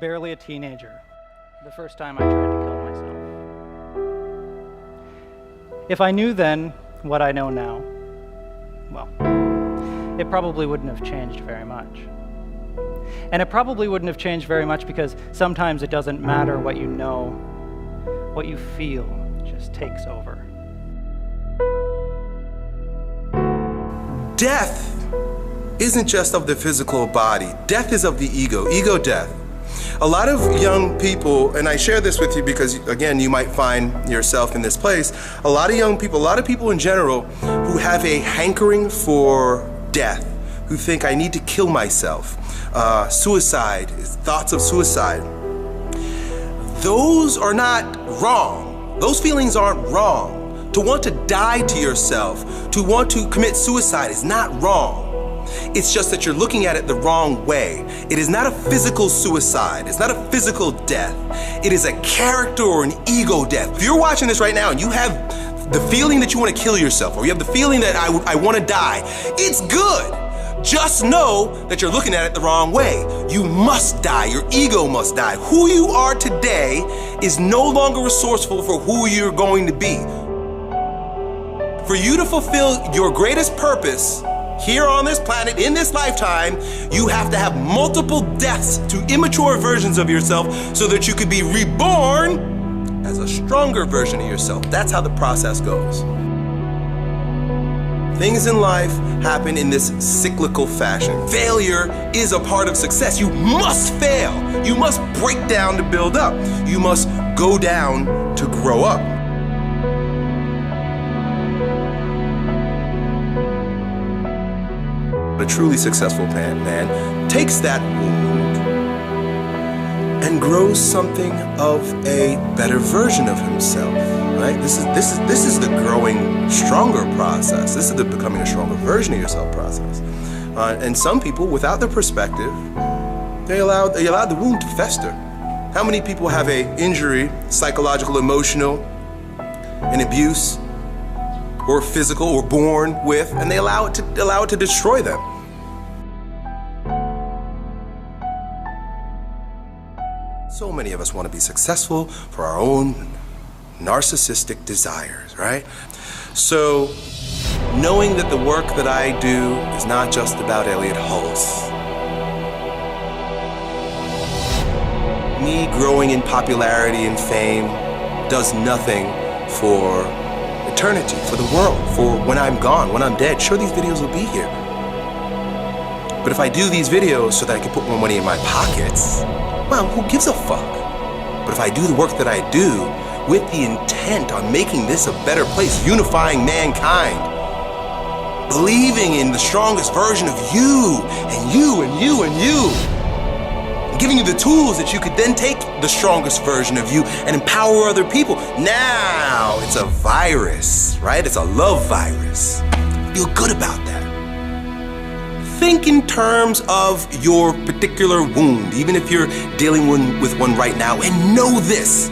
Barely a teenager, the first time I tried to kill myself. If I knew then what I know now, well, it probably wouldn't have changed very much. And it probably wouldn't have changed very much because sometimes it doesn't matter what you know, what you feel just takes over. Death isn't just of the physical body. Death is of the ego death. A lot of young people, and I share this with you because, again, you might find yourself in this place, a lot of young people, a lot of people in general who have a hankering for death, who think I need to kill myself, suicide, thoughts of suicide. Those are not wrong. Those feelings aren't wrong. To want to die to yourself, to want to commit suicide is not wrong. It's just that you're looking at it the wrong way. It is not a physical suicide. It's not a physical death. It is a character or an ego death. If you're watching this right now and you have the feeling that you want to kill yourself, or you have the feeling that I want to die, it's good. Just know that you're looking at it the wrong way. You must die. Your ego must die. Who you are today is no longer resourceful for who you're going to be. For you to fulfill your greatest purpose here on this planet, in this lifetime, you have to have multiple deaths to immature versions of yourself so that you could be reborn as a stronger version of yourself. That's how the process goes. Things in life happen in this cyclical fashion. Failure is a part of success. You must fail. You must break down to build up. You must go down to grow up. A truly successful man takes that wound and grows something of a better version of himself, right? This is the growing stronger process. This is the becoming a stronger version of yourself process. And some people, without the perspective, they allow the wound to fester. How many people have a injury, psychological, emotional, an abuse, or physical, or born with, and they allow it to destroy them? So many of us want to be successful for our own narcissistic desires, right? So, knowing that the work that I do is not just about Elliott Hulse, me growing in popularity and fame does nothing for eternity, for the world, for when I'm gone, when I'm dead. Sure, these videos will be here. But if I do these videos so that I can put more money in my pockets, well, who gives a fuck? But if I do the work that I do with the intent on making this a better place, unifying mankind, believing in the strongest version of you, and you, and you, and you, and giving you the tools that you could then take the strongest version of you and empower other people. Now it's a virus, right? It's a love virus. Feel good about that. Think in terms of your particular wound, even if you're dealing with one right now, and know this: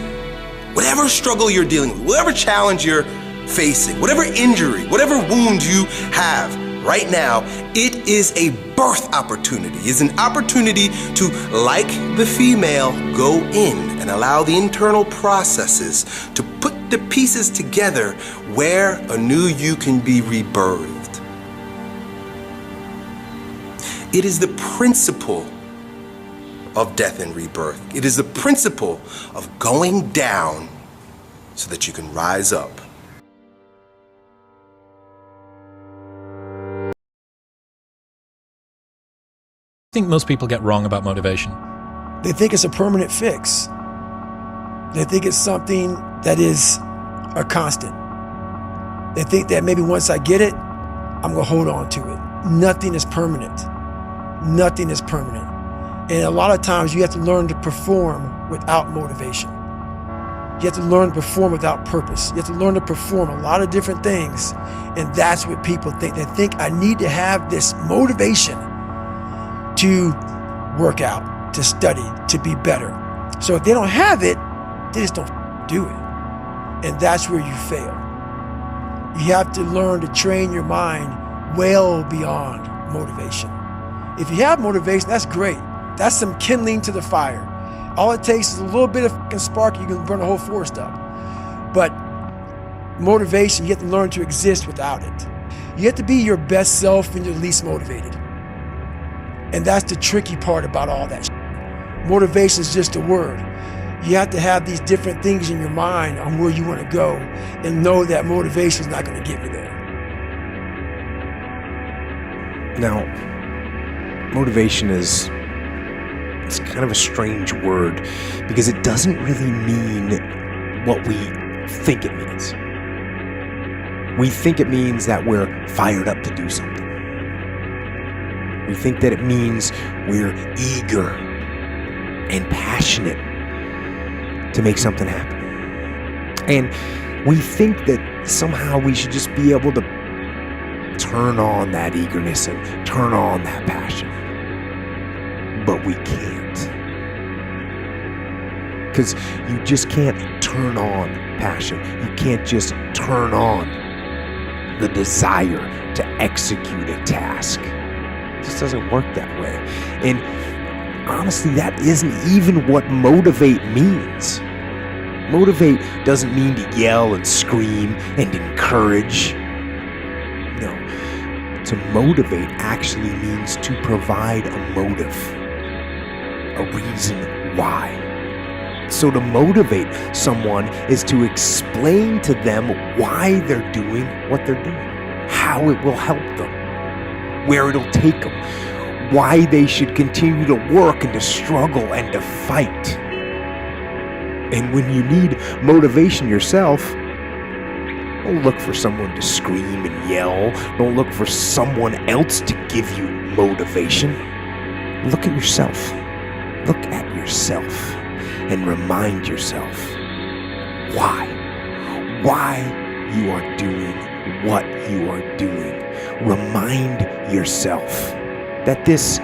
whatever struggle you're dealing with, whatever challenge you're facing, whatever injury, whatever wound you have right now, it is a birth opportunity. It's an opportunity to, like the female, go in and allow the internal processes to put the pieces together where a new you can be rebirthed. It is the principle of death and rebirth. It is the principle of going down so that you can rise up. I think most people get wrong about motivation. They think it's a permanent fix. They think it's something that is a constant. They think that maybe once I get it, I'm gonna hold on to it. Nothing is permanent. Nothing is permanent. And a lot of times you have to learn to perform without motivation. You have to learn to perform without purpose. You have to learn to perform a lot of different things. And that's what people think. They think I need to have this motivation to work out, to study, to be better. So if they don't have it, they just don't do it. And that's where you fail. You have to learn to train your mind well beyond motivation. If you have motivation, that's great. That's some kindling to the fire. All it takes is a little bit of fucking spark, you can burn a whole forest up. But motivation, you have to learn to exist without it. You have to be your best self when you're least motivated. And that's the tricky part about all that shit. Motivation is just a word. You have to have these different things in your mind on where you want to go and know that motivation is not going to get you there. Now, motivation it's kind of a strange word because it doesn't really mean what we think it means. We think it means that we're fired up to do something. We think that it means we're eager and passionate to make something happen. And we think that somehow we should just be able to turn on that eagerness and turn on that passion. But we can't. Because you just can't turn on passion. You can't just turn on the desire to execute a task. It just doesn't work that way. And honestly, that isn't even what motivate means. Motivate doesn't mean to yell and scream and encourage. No. To motivate actually means to provide a motive, a reason why. So to motivate someone is to explain to them why they're doing what they're doing, how it will help them, where it'll take them, why they should continue to work and to struggle and to fight. And when you need motivation yourself, don't look for someone to scream and yell. Don't look for someone else to give you motivation. Look at yourself. Look at yourself and remind yourself why you are doing what you are doing. Remind yourself that this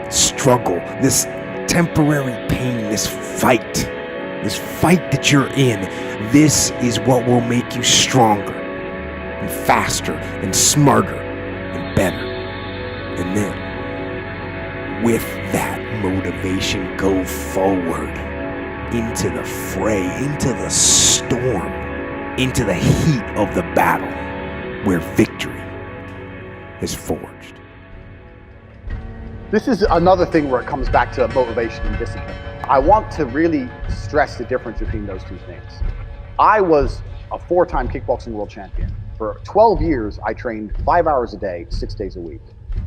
struggle, this temporary pain, this fight that you're in, this is what will make you stronger and faster and smarter and better. And then, with that motivation, go forward into the fray, into the storm, into the heat of the battle where victory is forged. This is another thing where it comes back to motivation and discipline. I want to really stress the difference between those two things. I was a 4-time kickboxing world champion. For 12 years, I trained 5 hours a day, 6 days a week.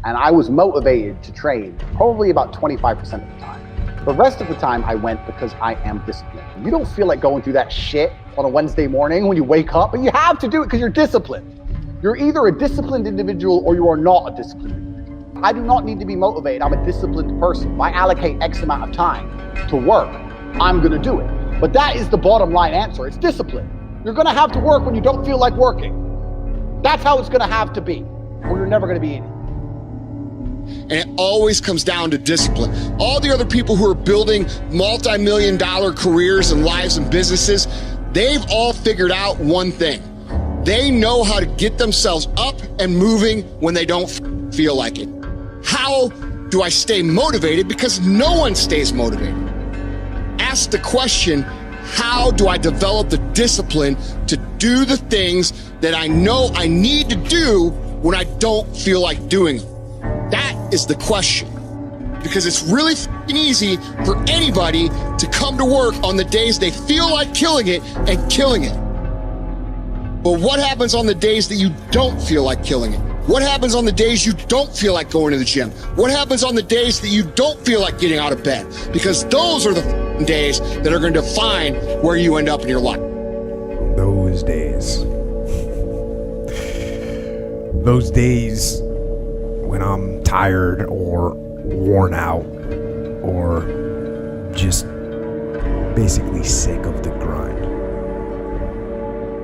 And I was motivated to train probably about 25% of the time. The rest of the time I went because I am disciplined. You don't feel like going through that shit on a Wednesday morning when you wake up, but you have to do it because you're disciplined. You're either a disciplined individual or you are not a disciplined individual. I do not need to be motivated. I'm a disciplined person. If I allocate X amount of time to work, I'm going to do it. But that is the bottom line answer. It's discipline. You're going to have to work when you don't feel like working. That's how it's going to have to be, or you're never going to be in it. And it always comes down to discipline. All the other people who are building multi-million-dollar careers and lives and businesses, they've all figured out one thing. They know how to get themselves up and moving when they don't feel like it. How do I stay motivated? Because no one stays motivated. Ask the question, how do I develop the discipline to do the things that I know I need to do when I don't feel like doing them? That is the question. Because it's really easy for anybody to come to work on the days they feel like killing it and killing it. But what happens on the days that you don't feel like killing it? What happens on the days you don't feel like going to the gym? What happens on the days that you don't feel like getting out of bed? Because those are the days that are going to define where you end up in your life. Those days. Those days when I'm tired or worn out or just basically sick of the grind.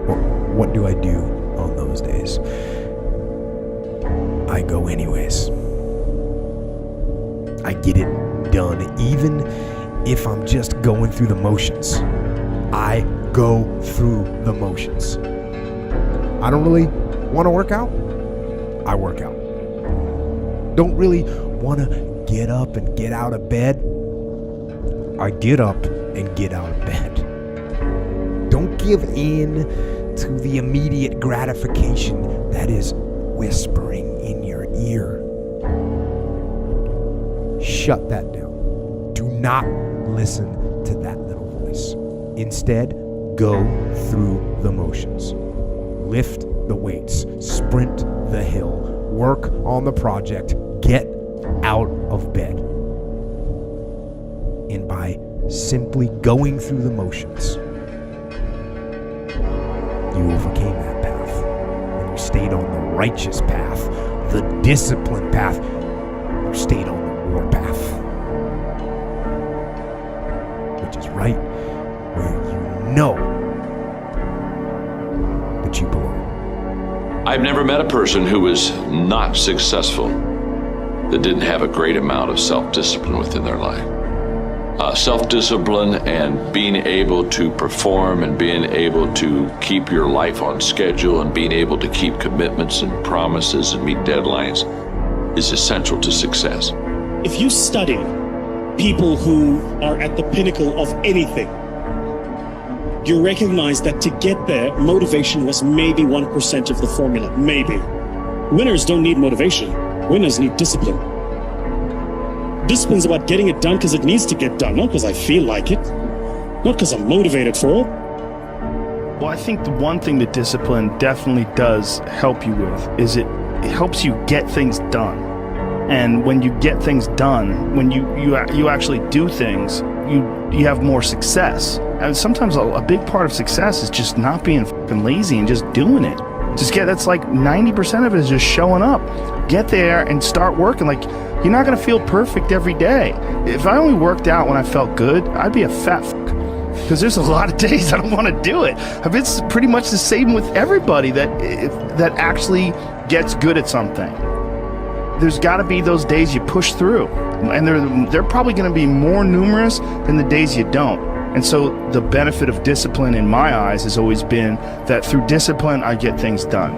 Well, what do I do on those days? I go anyways. I get it done, even if I'm just going through the motions. I go through the motions. I don't really want to work out. I work out. Don't really want to get up and get out of bed. I get up and get out of bed. Don't give in to the immediate gratification that is whispering in your ear. Shut that down. Do not listen to that little voice. Instead, go through the motions. Lift the weights, sprint the hill, work on the project, get out of bed. And by simply going through the motions, you overcame that path. And you stayed on the righteous path, the disciplined path. You stayed on the war path, which is right where you know that you belong. I've never met a person who was not successful that didn't have a great amount of self-discipline within their life. Self-discipline and being able to perform and being able to keep your life on schedule and being able to keep commitments and promises and meet deadlines is essential to success. If you study people who are at the pinnacle of anything, you recognize that to get there, motivation was maybe 1% of the formula, maybe. Winners don't need motivation. Winners need discipline. Discipline's about getting it done because it needs to get done, not because I feel like it, not because I'm motivated for it. Well, I think the one thing that discipline definitely does help you with is it helps you get things done. And when you get things done, when you actually do things, you have more success. And sometimes a big part of success is just not being fucking lazy and just doing it. That's like 90% of it is just showing up. Get there and start working. Like, you're not gonna feel perfect every day. If I only worked out when I felt good, I'd be a fat fuck. Because there's a lot of days I don't want to do it. It's pretty much the same with everybody that actually gets good at something. There's got to be those days you push through, and they're probably going to be more numerous than the days you don't. And so the benefit of discipline in my eyes has always been that through discipline I get things done.